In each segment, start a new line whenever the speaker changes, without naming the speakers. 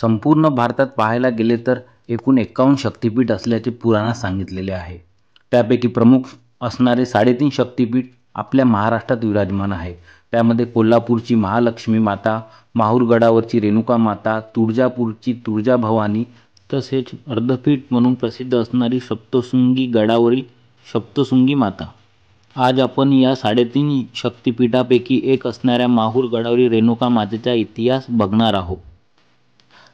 संपूर्ण भारतात पाहायला गेले तर एकूण 51 शक्तिपीठ असल्याचे पुराणात सांगितलेले आहे. त्यापैकी प्रमुख असणारे 3.5 शक्तिपीठ आपल्या महाराष्ट्रात विराजमान आहे. त्यामध्ये कोल्हापूरची महालक्ष्मी माता, माहूरगडावरची रेणुका माता, तुळजापूरची तुळजाभवानी तसेच अर्धपीठ म्हणून प्रसिद्ध असणारी सप्तशृंगी गडावरील सप्तशृंगी माता. आज आपण या 3.5 शक्तिपीठापैकी एक असणाऱ्या माहूरगडावरील रेणुका मातेचा इतिहास बघणार आहोत.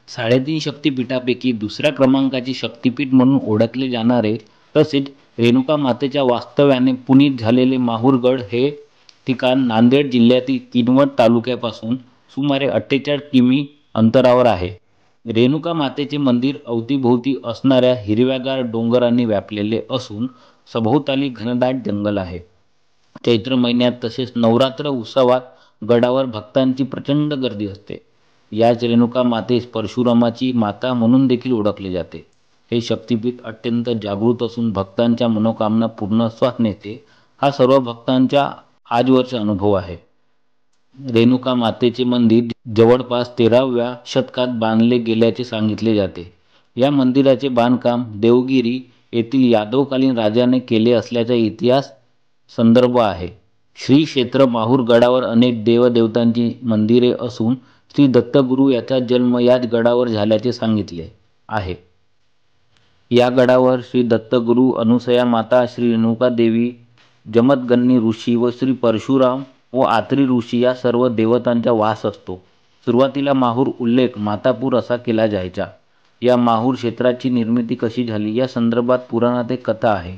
3.5 शक्तिपीठापैकी दुसऱ्या क्रमांकाचे शक्तिपीठ म्हणून ओळखले जाणारे तसेच रेणुका मातेच्या वास्तव्याने पुनीत झालेले माहूरगड हे ठिकाण नांदेड जिल्ह्यातील किनवट तालुक्यापासून सुमारे 48 किमी अंतरावर आहे. रेणुका मातेचे मंदिर अवतीभोवती असणाऱ्या हिरव्यागार डोंगरांनी व्यापलेले असून सभोवताली घनदाट जंगल आहे. चैत्र महिन्यात तसेच नवरात्र उत्सवात गडावर भक्तांची प्रचंड गर्दी असते. याच रेणुका मातेस परशुरामाची माता म्हणून देखील ओळखले जाते. हे शक्तिपीठ अत्यंत जागृत असून भक्तांच्या मनोकामना पूर्णत्वास नेते हा सर्व भक्तांचा आजवरचा अनुभव आहे. रेणुका मातेचे मंदिर जवळपास 13व्या शतकात बांधले गेल्याचे सांगितले जाते. या मंदिराचे बांधकाम देवगिरी येथील यादवकालीन राजाने केले असल्याचा इतिहास संदर्भ आहे. श्री क्षेत्र माहूर गडावर अनेक देवदेवतांची मंदिरे असून श्री दत्तगुरू याचा जन्म याच गडावर झाल्याचे सांगितले आहे. या गडावर श्री दत्तगुरू, अनुसया माता, श्री रेणुका देवी, जमदग्नी ऋषी व श्री परशुराम व आत्री ऋषी या सर्व देवतांचा वास असतो. सुरुवातीला माहूर उल्लेख मातापूर असा केला जायचा. या माहूर क्षेत्राची निर्मिती कशी झाली या संदर्भात पुराणात एक कथा आहे.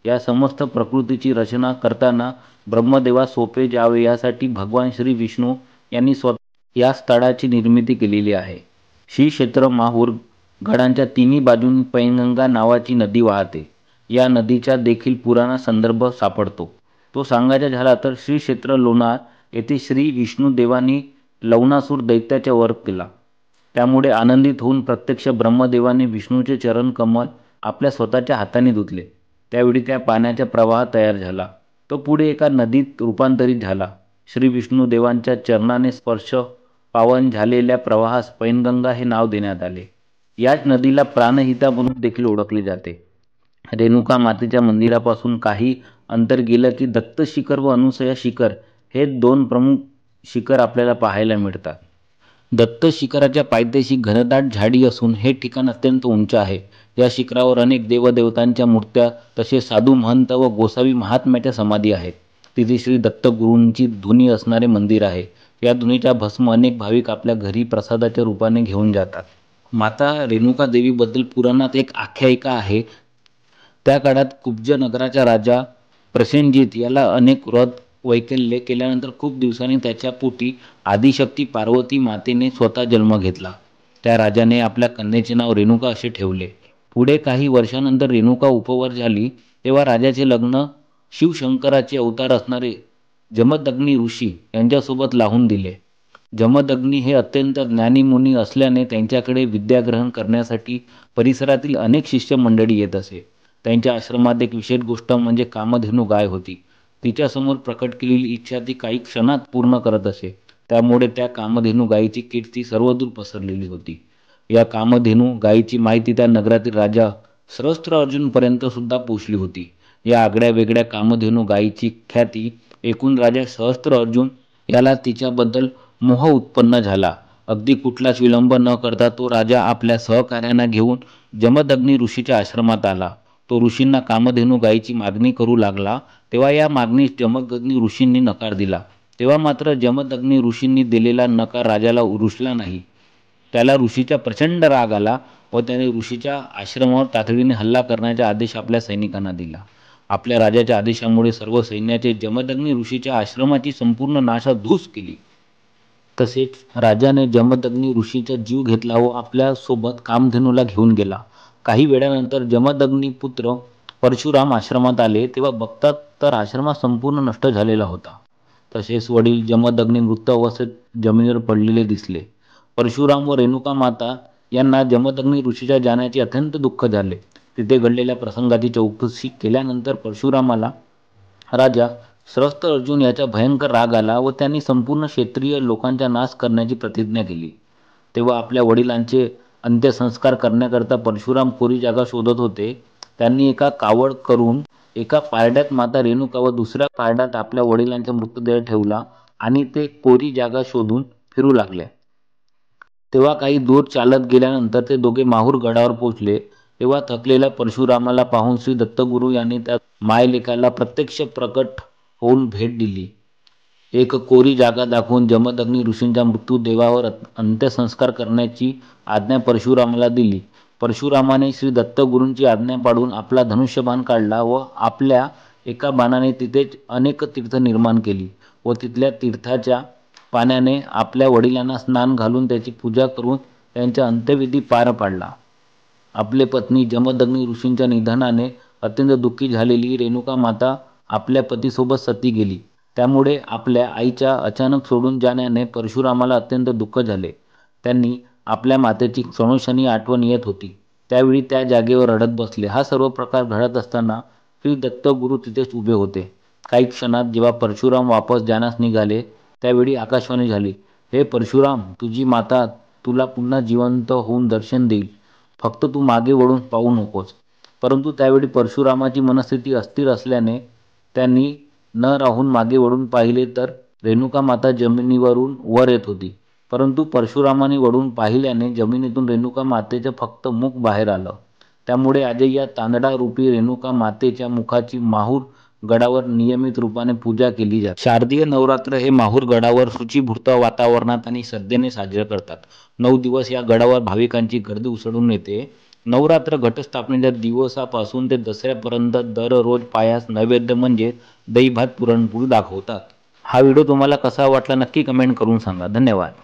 या समस्त प्रकृतीची रचना करताना ब्रह्मदेवास सोपे जावे यासाठी भगवान श्री विष्णू यांनी स्वतः या स्थळाची निर्मिती केलेली आहे. श्री क्षेत्र माहूर गडांच्या तिन्ही बाजूंनी पैनगंगा नावाची नदी वाहते. या नदीचा देखील पुराणात संदर्भ सापडतो. तो सांगायचा झाला तर श्री क्षेत्र लोणार येथे श्री विष्णुदेवांनी लवणासूर दैत्याचा वध केला. त्यामुळे आनंदित होऊन प्रत्यक्ष ब्रह्मदेवाने विष्णूचे चरण कमल आपल्या स्वतःच्या हाताने धुतले. त्यावेळी त्या पाण्याचा प्रवाह तयार झाला. तो पुढे एका नदीत रूपांतरित झाला. श्री विष्णुदेवांच्या चरणाने स्पर्श पावन झालेल्या प्रवाहास पैनगंगा हे नाव देण्यात आले. याच नदीला प्राणहिता म्हणून देखील ओळखले जाते. रेणुका मातेच्या मंदिरापासून काही अंतर गेलं की दत्त शिखर व अनुसया शिखर हे दोन प्रमुख शिखर आपल्याला पाहायला मिळतात. दत्त शिखराच्या पायथ्याशी घनदाट झाडी असून हे ठिकाण अत्यंत उंच आहे. या शिखरावर अनेक देवदेवतांच्या मूर्त्या तसेच साधू महंत व गोसावी महात्म्याच्या समाधी आहेत. तिथे श्री दत्तगुरूंची धुनी असणारे मंदिर आहे. या धुनीचा भस्म अनेक भाविक आपल्या घरी प्रसादाच्या रूपाने घेऊन जातात. माता रेणुका देवीबद्दल पुराणात एक आख्यायिका आहे. त्या काळात कुब्ज नगराचा राजा प्रसेनजित याला अनेक व्रत वैकल्ये केल्यानंतर खूप दिवसांनी त्याच्या पोटी आदिशक्ती पार्वती मातेने स्वतः जन्म घेतला. त्या राजाने आपल्या कन्येचे नाव रेणुका असे ठेवले. पुढे काही वर्षानंतर रेणुका उपवर झाली तेव्हा राजाचे लग्न शिवशंकराचे अवतार असणारे जमदग्नी ऋषी यांच्यासोबत लावून दिले. जमदग्नी हे अत्यंत ज्ञानीमुनी असल्याने त्यांच्याकडे विद्याग्रहण करण्यासाठी परिसरातील अनेक शिष्य मंडळी येत असे. त्यांच्या आश्रमात एक विशेष गोष्ट म्हणजे कामधेनू गाय होती. तिच्यासमोर प्रकट केलेली इच्छा ती काही क्षणात पूर्ण करत असे. त्यामुळे त्या कामधेनू गायीची कीर्ती सर्वदूर पसरलेली होती. या कामधेनू गायीची माहिती त्या नगरातील राजा सहस्त्र अर्जुनपर्यंत सुद्धा पोहोचली होती. या आगळ्या वेगळ्या कामधेनू गायीची ख्याती ऐकून राजा सहस्त्र अर्जुन याला तिच्याबद्दल मोह उत्पन्न झाला. अगदी कुठलाच विलंब न करता तो राजा आपल्या सहकार्यांना घेऊन जमदग्नी ऋषीच्या आश्रमात आला. तो ऋषींना कामधेनू गायीची मागणी करू लागला तेव्हा या मागणीस जमदग्नी ऋषींनी नकार दिला. तेव्हा मात्र जमदग्नी ऋषींनी दिलेला नकार राजाला रुचला नाही. त्याला ऋषीचा प्रचंड राग आला व त्याने ऋषीच्या आश्रमावर तातडीने हल्ला करण्याचा आदेश आपल्या सैनिकांना दिला. आपल्या राजाच्या आदेशामुळे सर्व सैन्याचे जमदग्नी ऋषीच्या आश्रमाची संपूर्ण नाशाधूस केली. तसेच राजाने जमदग्नी ऋषीचा जीव घेतला व आपल्या सोबत कामधेनूला घेऊन गेला. काही वेळानंतर जमदग्नी पुत्र परशुराम आश्रमात आले तेव्हा बघतात तर आश्रमात संपूर्ण नष्ट झालेला होता. तसेच वडील जमदग्नी मृत अवस्थेत जमिनीवर पडलेले दिसले. परशुराम व रेणुका माता यांना जमदग्नी ऋषीच्या जाण्याचे अत्यंत दुःख झाले. तिथे घडलेल्या प्रसंगाची चौकशी केल्यानंतर परशुरामाला राजा सहस्त्र अर्जुन याचा भयंकर राग आला व त्यांनी संपूर्ण क्षेत्रीय लोकांचा नाश करण्याची प्रतिज्ञा केली. तेव्हा आपल्या वडिलांचे अंत्यसंस्कार करण्याकरता परशुराम कोरी जागा शोधत होते. त्यांनी एका कावड करून एका पारड्यात माता रेणुका व दुसऱ्या पारड्यात आपल्या वडिलांचा मृतदेह ठेवला आणि ते कोरी जागा शोधून फिरू लागले. तेव्हा काही दूर चालत गेल्यानंतर ते दोघे माहूर गडावर पोहोचले. तेव्हा थकलेल्या परशुरामाला पाहून श्री दत्तगुरू यांनी त्या मायलेकाला प्रत्यक्ष प्रकट होऊन भेट दिली. एक कोरी जागा दाखवून जमदग्नी ऋषींच्या मृत्यूदेहावर अंत्यसंस्कार करण्याची आज्ञा परशुरामाला दिली. परशुरामाने श्री दत्तगुरूंची आज्ञा पाळून आपला धनुष्यबाण काढला व आपल्या एका बाणाने तिथेच अनेक तीर्थ निर्माण केली व तिथल्या तीर्थाच्या पाण्याने आपल्या वडिलांना स्नान घालून त्याची पूजा करून त्यांचा अंत्यविधी पार पाडला. आपले पत्नी जमदग्नी ऋषींच्या निधनाने अत्यंत दुःखी झालेली रेणुका माता आपल्या पतीसोबत सती गेली. त्यामुळे आपल्या आईच्या अचानक सोडून जाण्याने परशुरामाला अत्यंत दुःख झाले. त्यांनी आपल्या मातेची क्षणोक्षणी आठवण येत होती. त्यावेळी त्या जागेवर रडत बसले. हा सर्व प्रकार घडत असताना श्री दत्तगुरू तिथेच उभे होते. काही क्षणात जेव्हा परशुराम वापस जाण्यास निघाले त्यावेळी आकाशवाणी झाली, हे परशुराम, तुझी माता तुला पुन्हा जिवंत होऊन दर्शन देईल. फक्त तू मागे वळून पाहू नकोस. परंतु त्यावेळी परशुरामाची मनस्थिती अस्थिर असल्याने त्यांनी न राहून मागे वळून पाहिले तर रेणुका माता जमिनीवरून वर येत होती. परंतु परशुरामाने वळून पाहिल्याने जमिनीतून रेणुका मातेचं फक्त मुख बाहेर आलं. त्यामुळे आजही या तांदळा रूपी रेणुका मातेच्या मुखाची माहूर गडावर नियमित रूपाने पूजा केली जाते. शारदीय नवरात्र हे माहूर गडावर शुचिर्भूत वातावरणात आणि श्रद्धेने साजरे करतात. 9 दिवस या गडावर भाविकांची गर्दी उसळून येते. नवरात्र घटस्थापनेच्या दिवसापासून ते दसऱ्यापर्यंत दररोज पायास नैवेद्य म्हणजे दही भात पुरणपोळी दाखवतात. हा व्हिडिओ तुम्हाला कसा वाटला नक्की कमेंट करून सांगा. धन्यवाद.